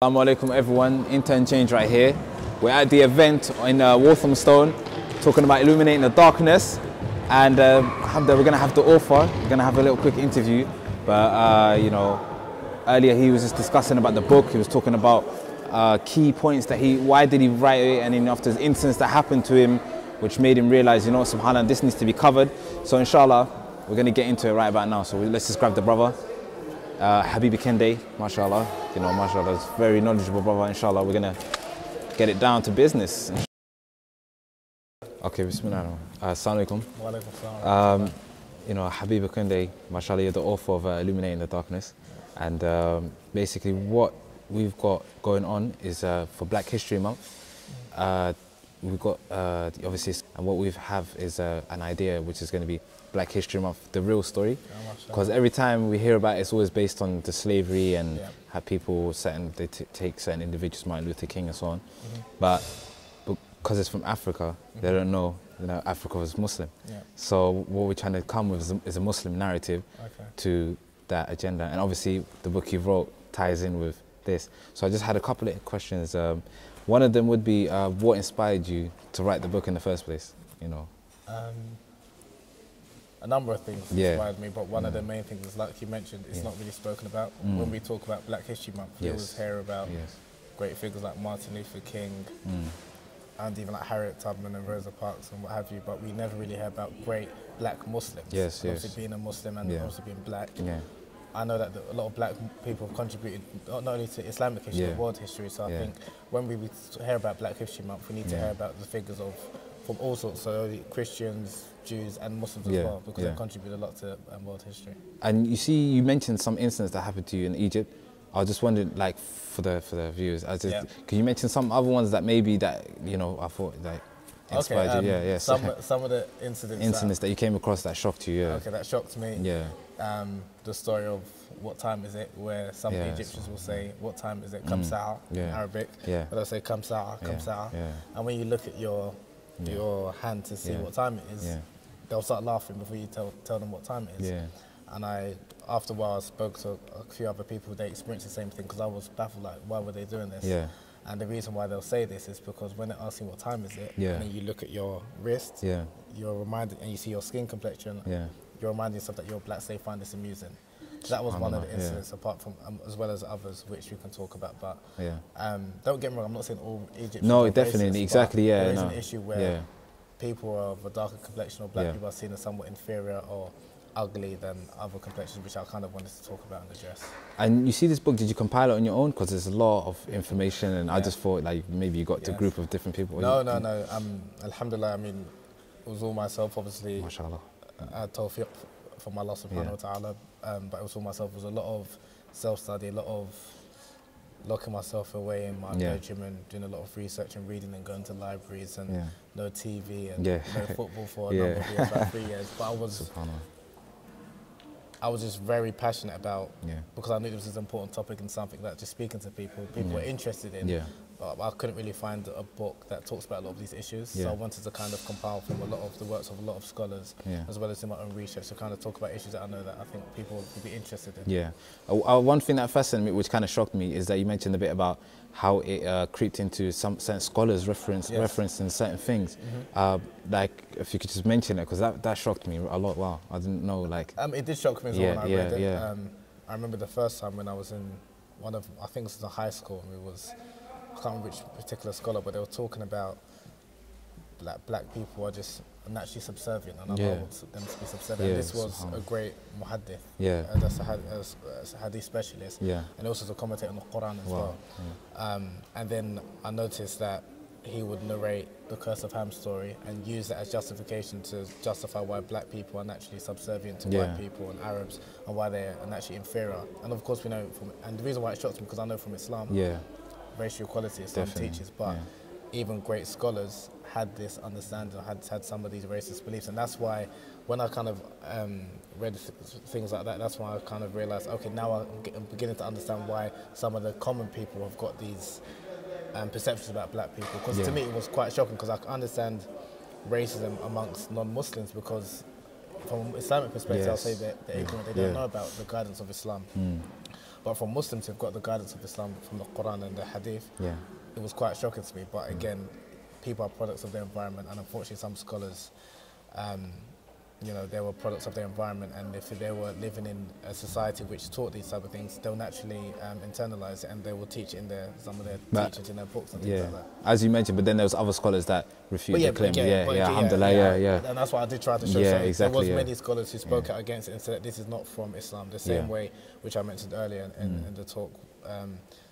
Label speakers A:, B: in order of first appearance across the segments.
A: Assalamu alaikum everyone, Internchange right here. We're at the event in Waltham Stone talking about illuminating the darkness, and we're going to have the author, we're going to have a little quick interview, but you know, earlier he was just discussing about the book. He was talking about key points that why did he write it, and then after the incidents that happened to him which made him realize, you know, subhanAllah, this needs to be covered. So inshallah we're going to get into it right about now, so let's just grab the brother. Habeeb Akande, mashallah, you know, mashallah, is very knowledgeable brother. Inshallah, we're gonna get it down to business. Okay, bismillah. Assalamu alaikum.
B: Wa alaikum assalam.
A: You know, Habeeb Akande, mashallah, you're the author of Iluminating the Darkness, and basically what we've got going on is for Black History Month. We've got obviously, and what we have is an idea which is going to be Black History Month, the real story, because every time we hear about it, it's always based on the slavery and how people take certain individuals, Martin Luther King and so on, but because it's from Africa, they don't know, you know, Africa was Muslim. So what we're trying to come with is a Muslim narrative to that agenda, and obviously the book you wrote ties in with this. So I just had a couple of questions. One of them would be, what inspired you to write the book in the first place? You know.
B: A number of things inspired me, but one of the main things is, like you mentioned, it's not really spoken about. When we talk about Black History Month, we always hear about great figures like Martin Luther King and even like Harriet Tubman and Rosa Parks and what have you, but we never really hear about great Black Muslims. Obviously being a Muslim and also being Black. I know that a lot of Black people have contributed not only to Islamic history, but world history. So I think when we hear about Black History Month, we need to hear about the figures from all sorts, so Christians, Jews and Muslims as well, because they contribute a lot to world history. And
A: you see, you mentioned some incidents that happened to you in Egypt. I was just wondering, like, for the viewers, can you mention some other ones that maybe that, you know, I thought like inspired you?
B: Some of the incidents
A: that you came across that shocked you,
B: Okay, that shocked me. The story of what time is it, where some Egyptians will say, what time is it, kam sa'a, in Arabic, but they'll say kam sa'a, kam sa'a. And when you look at your hand to see what time it is, they'll start laughing before you tell them what time it is. And after a while, I spoke to a few other people, they experienced the same thing, because I was baffled, like, why were they doing this? And the reason why they'll say this is because when they're asking what time is it, and then you look at your wrist, you're reminded, and you see your skin complexion, you're reminding yourself that you're Black, so they find this amusing. So that was one of the incidents, apart from, as well as others, which we can talk about. But don't get me wrong, I'm not saying all Egyptians are
A: definitely,
B: racist,
A: exactly,
B: there is an issue where people of a darker complexion or Black people are seen as somewhat inferior or ugly than other complexions, which I kind of wanted to talk about and address. And
A: you see this book, did you compile it on your own? Because there's a lot of information, and I just thought, like, maybe you got to a group of different people.
B: No. Alhamdulillah, I mean, it was all myself, obviously.
A: MashaAllah.
B: Tawfiq from Allah subhanahu wa ta'ala, but it was all myself. It was a lot of self-study, a lot of locking myself away in my bedroom and doing a lot of research and reading and going to libraries and no TV and no football for a number of years, about 3 years. But I was just very passionate about, because I knew this was an important topic and something that just speaking to people were interested in. But I couldn't really find a book that talks about a lot of these issues. So I wanted to kind of compile from a lot of the works of a lot of scholars, as well as in my own research, to kind of talk about issues that I know that I think people would be interested in.
A: One thing that fascinated me, which kind of shocked me, is that you mentioned a bit about how it creeped into some certain scholars referencing certain things. Like, if you could just mention it, because that shocked me a lot. Wow, I didn't know, like...
B: it did shock me as well when I read it. I remember the first time when I was in I think this was a high school, and I can't remember which particular scholar, but they were talking about black people are just naturally subservient, and I want them to be subservient. This was a great muhaddith, that's a hadith specialist, and also to commentate on the Quran as well. And then I noticed that he would narrate the Curse of Ham story and use that as justification to justify why Black people are naturally subservient to white people and Arabs, and why they are naturally inferior. And of course we know and the reason why it shocks me, because I know from Islam, racial equality Islam teaches, but even great scholars had this understanding, had some of these racist beliefs, and that's why when I kind of read things like that, that's why I kind of realised, okay, now I'm beginning to understand why some of the common people have got these perceptions about Black people. Because to me it was quite shocking, because I understand racism amongst non-Muslims, because from an Islamic perspective I'll say that they're ignorant, they don't know about the guidance of Islam. But from Muslims who've got the guidance of Islam from the Quran and the Hadith, it was quite shocking to me. But again, people are products of their environment, and unfortunately some scholars, you know, they were products of their environment, and if they were living in a society which taught these type of things, they'll naturally internalize it, and they will teach it in some of their teachings in their books and things like that.
A: As you mentioned, but then there was other scholars that refute the claim. Alhamdulillah,
B: and that's what I did try to show. There was many scholars who spoke out against it and said that this is not from Islam. The same way, which I mentioned earlier in the talk,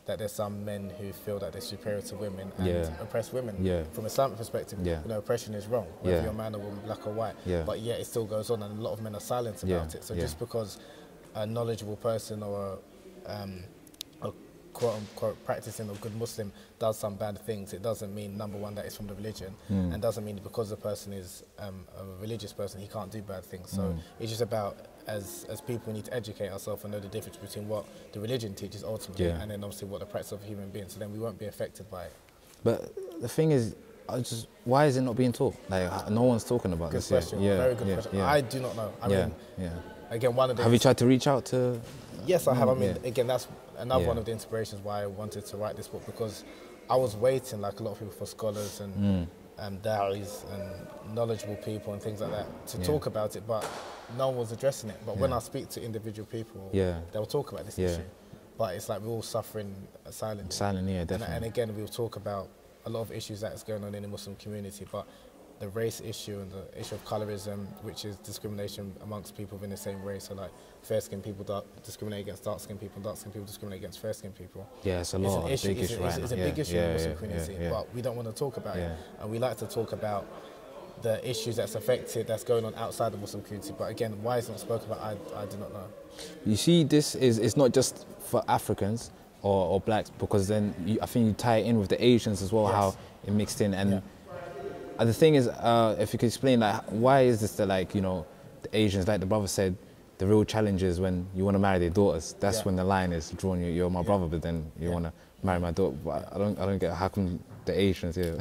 B: that there's some men who feel that they're superior to women and oppress women. From Islamic perspective, you know, oppression is wrong, whether you're a man or woman, black or white. But yet it still goes on, and a lot of men are silent about it. So just because a knowledgeable person or a quote-unquote practicing or good Muslim does some bad things, it doesn't mean, number one, that it's from the religion, and doesn't mean because the person is a religious person, he can't do bad things. So it's just about, as people, we need to educate ourselves and know the difference between what the religion teaches ultimately, and then obviously what the practice of a human being, so then we won't be affected by it.
A: But the thing is, why is it not being taught? Like, no one's talking about this.
B: Good question, very good question. I do not know. I mean, again, one of the...
A: Have you tried to reach out to...
B: Yes, I have. I mean, again, that's another one of the inspirations why I wanted to write this book, because I was waiting, like a lot of people, for scholars and da'is and knowledgeable people and things like that to talk about it, but no one was addressing it. But when I speak to individual people, they'll talk about this issue. But it's like we're all suffering silently.
A: Silently, definitely.
B: And again, we'll talk about a lot of issues that's going on in the Muslim community, but the race issue and the issue of colorism, which is discrimination amongst people within the same race, so like fair-skinned people discriminate against dark-skinned people, and dark-skinned people discriminate against fair-skinned people.
A: Yeah, it's a lot, it's a big issue.
B: It's a big issue in the Muslim community, but we don't want to talk about it. And we like to talk about the issues that's going on outside the Muslim community. But again, why it's not spoken about, I do not know. You
A: see, it's not just for Africans or blacks, because then I think you tie it in with the Asians as well, how it mixed in. And the thing is, if you could explain, like, why is this that, like, you know, the Asians, like the brother said, the real challenge is when you want to marry their daughters. That's when the line is drawn. You're my brother, but then you want to marry my daughter. But I don't get how come the Asians here.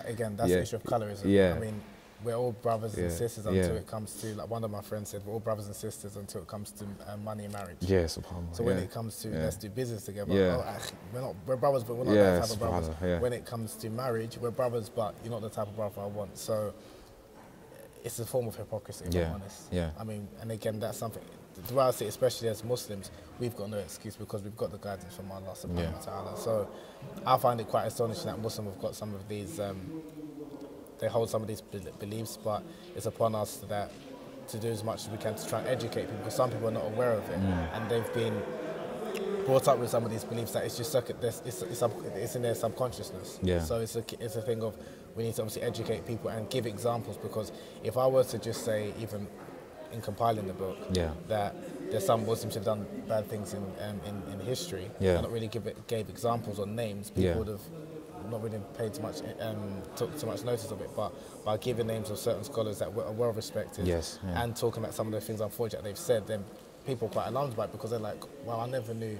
B: Again, that's the issue of colorism. I mean, we're all brothers and sisters until it comes to, like one of my friends said, we're all brothers and sisters until it comes to money and marriage. So when it comes to let's do business together, we're brothers, but we're not that type of brothers. When it comes to marriage, we're brothers, but you're not the type of brother I want. So it's a form of hypocrisy, if I'm honest. I mean, and again, that's something, the way I see it, especially as Muslims, we've got no excuse because we've got the guidance from Allah subhanahu wa ta'ala. So I find it quite astonishing that Muslims have got some of these, they hold some of these beliefs, but it's upon us that to do as much as we can to try and educate people, because some people are not aware of it, and they've been brought up with some of these beliefs that it's just it's in their subconsciousness. So it's a thing of, we need to obviously educate people and give examples, because if I were to just say, even in compiling the book, that there's some Muslims who've done bad things in history, and not really gave examples or names, people would have not really paid took too much notice of it. But by giving names of certain scholars that are well respected, and talking about some of the things unfortunately they've said, then people are quite alarmed by it, because they're like, well, I never knew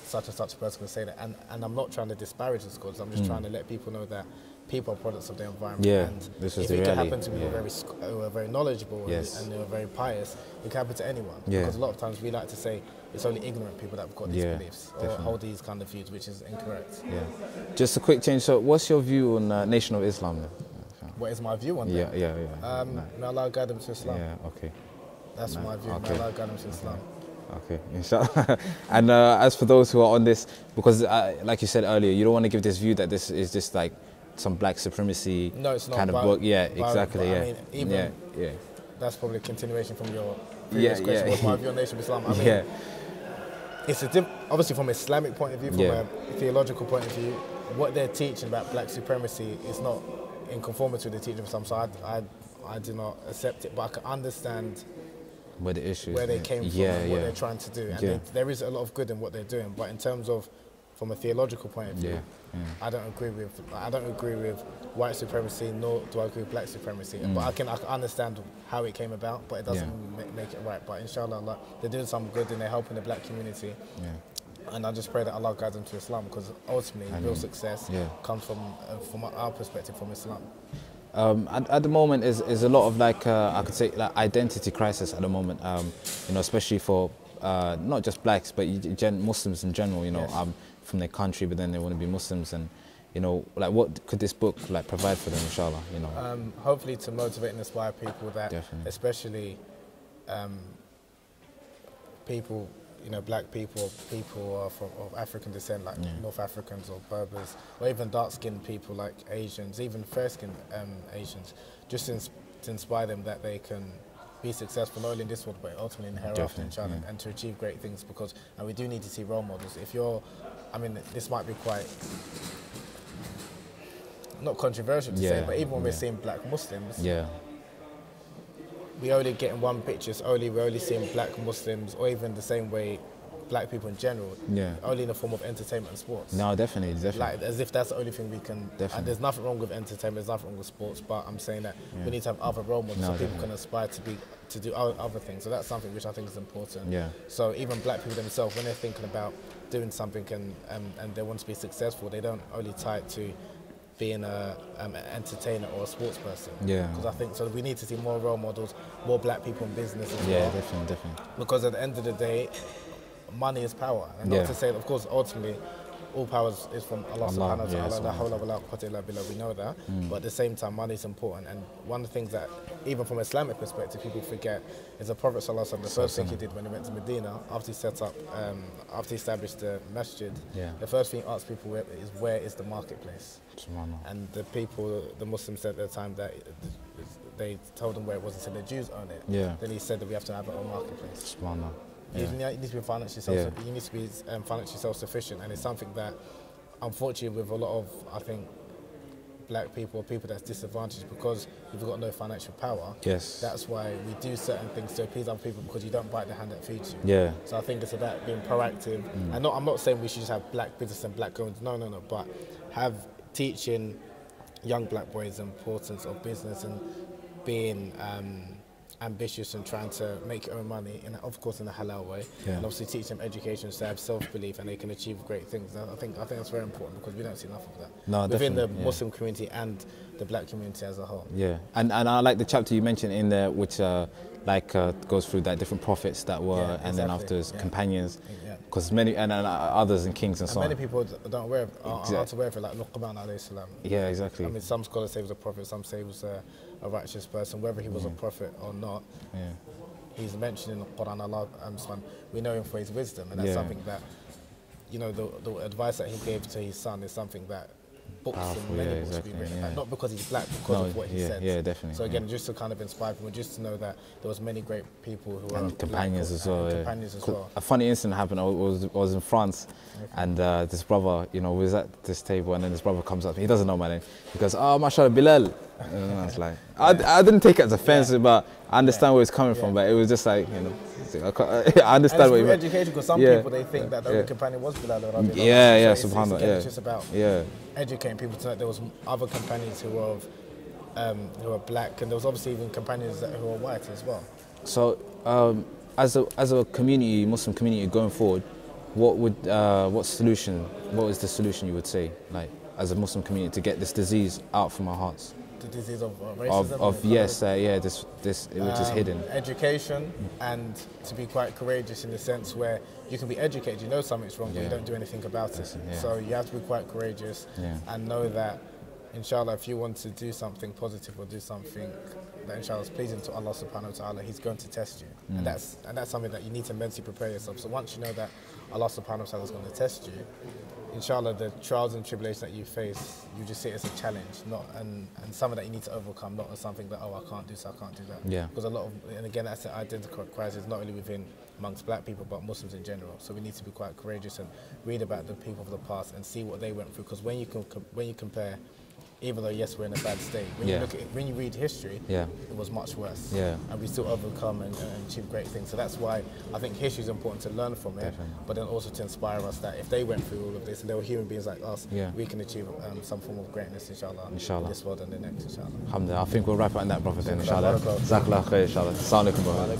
B: such and such a person could say that. And I'm not trying to disparage the scholars, I'm just trying to let people know that people are products of their environment. And
A: this
B: if it can happen to people who are very knowledgeable and who are very pious, it can happen to anyone. Because a lot of times we like to say it's only ignorant people that have got these beliefs or hold these kind of views, which is incorrect.
A: Just a quick change. So what's your view on Nation of Islam then?
B: What is my view on that? May Allah guide them to Islam. That's my view. May Allah guide them to Islam.
A: Okay, inshallah. And as for those who are on this, because like you said earlier, you don't want to give this view that this is just like some black supremacy kind of book. Exactly.
B: I mean, even that's probably a continuation from your previous question. What's my view on Nation of Islam? I mean, it's obviously from an Islamic point of view, from a theological point of view, what they're teaching about black supremacy is not in conformity with the teaching of Islam. So I do not accept it, but I can understand
A: where the issue
B: where they came from, and what they're trying to do, and there is a lot of good in what they're doing. But in terms of, from a theological point of view, I don't agree with white supremacy, nor do I agree with black supremacy. But I can understand how it came about, but it doesn't make it right. But inshallah, Allah, they're doing some good and they're helping the black community. And I just pray that Allah guides them to Islam, because ultimately real success comes from our perspective, from Islam.
A: At the moment, is a lot of, like, I could say, like, identity crisis at the moment. You know, especially for not just blacks, but Muslims in general, you know,
B: Yes.
A: from their country, but then they want to be Muslims, and you know, like what could this book like provide for them, inshallah, you know?
B: Hopefully to motivate and inspire people that,
A: Definitely.
B: especially people, you know, black people, people of African descent, like North Africans or Berbers, or even dark-skinned people like Asians, even fair-skinned Asians, just to inspire them that they can be successful not only in this world but ultimately in the hereafter, inshallah, and to achieve great things. Because, and we do need to see role models. If you're, I mean, this might be quite not controversial to say, but even when we're seeing black Muslims, we only get in one picture. We're only seeing black Muslims, or even the same way black people in general, only in the form of entertainment and sports.
A: No, definitely.
B: Like, as if that's the only thing we can. And there's nothing wrong with entertainment, there's nothing wrong with sports, but I'm saying that we need to have other role models so people can aspire to do other things. So that's something which I think is important. So even black people themselves, when they're thinking about doing something and they want to be successful, they don't only tie it to being an entertainer or a sports person. Because I think so we need to see more role models, more black people in business as well.
A: Definitely.
B: Because at the end of the day, money is power. And not to say that, of course, ultimately, all power is from Allah subhanahu wa ta'ala, la hawla wa la quwwata illa billah, we know that. But at the same time, money is important. And one of the things that, even from an Islamic perspective, people forget is the Prophet sallallahu alaihi wasallam, the first thing he did when he went to Medina, after he set up, after he established the masjid, the first thing he asked people is, where is the marketplace? And the people, the Muslims said at the time that they told him where it was and said the Jews own it. Then he said that we have to have our own marketplace. You need to be financially self-sufficient, and it's something that, unfortunately, with a lot of, I think, black people or people that's disadvantaged because we've got no financial power. That's why we do certain things to appease other people, because you don't bite the hand that feeds you. So I think it's about being proactive, and I'm not saying we should just have black business and black owned. No, but have teaching young black boys the importance of business and being ambitious and trying to make your own money, and of course in a halal way, and obviously teach them education so they have self-belief and they can achieve great things. I think that's very important, because we don't see enough of that within the Muslim community and the black community as a whole.
A: And I like the chapter you mentioned in there, which goes through that different prophets that were, and then afterwards companions, because many and others and kings and so on.
B: Many people don't aware aren't aware of it, like Luqman alayhi salam.
A: Exactly.
B: I mean, some scholars say he was a prophet, some say he was a righteous person. Whether he was a prophet or not, he's mentioned in the Quran. Allah, we know him for his wisdom, and that's something that, you know, the advice that he gave to his son is something that books and many books be written about, not because he's black, because of what he said.
A: Definitely.
B: So again, just to kind of inspire people, just to know that there was many great people who
A: and
B: were
A: companions as well.
B: Companions as well.
A: A funny incident happened. I was in France, and this brother, you know, was at this table, and then this brother comes up. He doesn't know my name. He goes, "Oh, mashallah, Bilal." And I was like, I didn't take it as offensive, but I understand where it's coming from. But it was just like, you know, I understand what you meant.
B: Education, because some people, they think that the only companion was Bilal.
A: Subhanallah.
B: It's just about educating people to know there was other companions who were black, and there was obviously even companions who were white as well.
A: So, as a community, Muslim community going forward, what is the solution you would say, like, as a Muslim community, to get this disease out from our hearts?
B: The disease of racism?
A: This which is hidden.
B: Education, and to be quite courageous in the sense where you can be educated, you know something's wrong, but you don't do anything about it. So you have to be quite courageous and know that, inshallah, if you want to do something positive or do something that inshallah is pleasing to Allah subhanahu wa ta'ala, He's going to test you. And that's something that you need to mentally prepare yourself. So once you know that Allah subhanahu wa ta'ala is going to test you, inshallah, the trials and tribulations that you face, you just see it as a challenge, and something that you need to overcome, not as something that, I can't do so, I can't do that. Because a lot of, and again, that's an identical crisis, not only amongst black people, but Muslims in general. So we need to be quite courageous and read about the people of the past and see what they went through. Because when you compare, even though yes, we're in a bad state, when you look at it, when you read history, it was much worse. And we still overcome and achieve great things. So that's why I think history is important to learn from it, but then also to inspire us that if they went through all of this and they were human beings like us, we can achieve some form of greatness, inshallah, in this world and the next, inshallah.
A: Alhamdulillah. I think we'll wrap it on that, Prophet, then, inshallah. Jazakallah khair, inshallah. Assalamu alaikum, brother.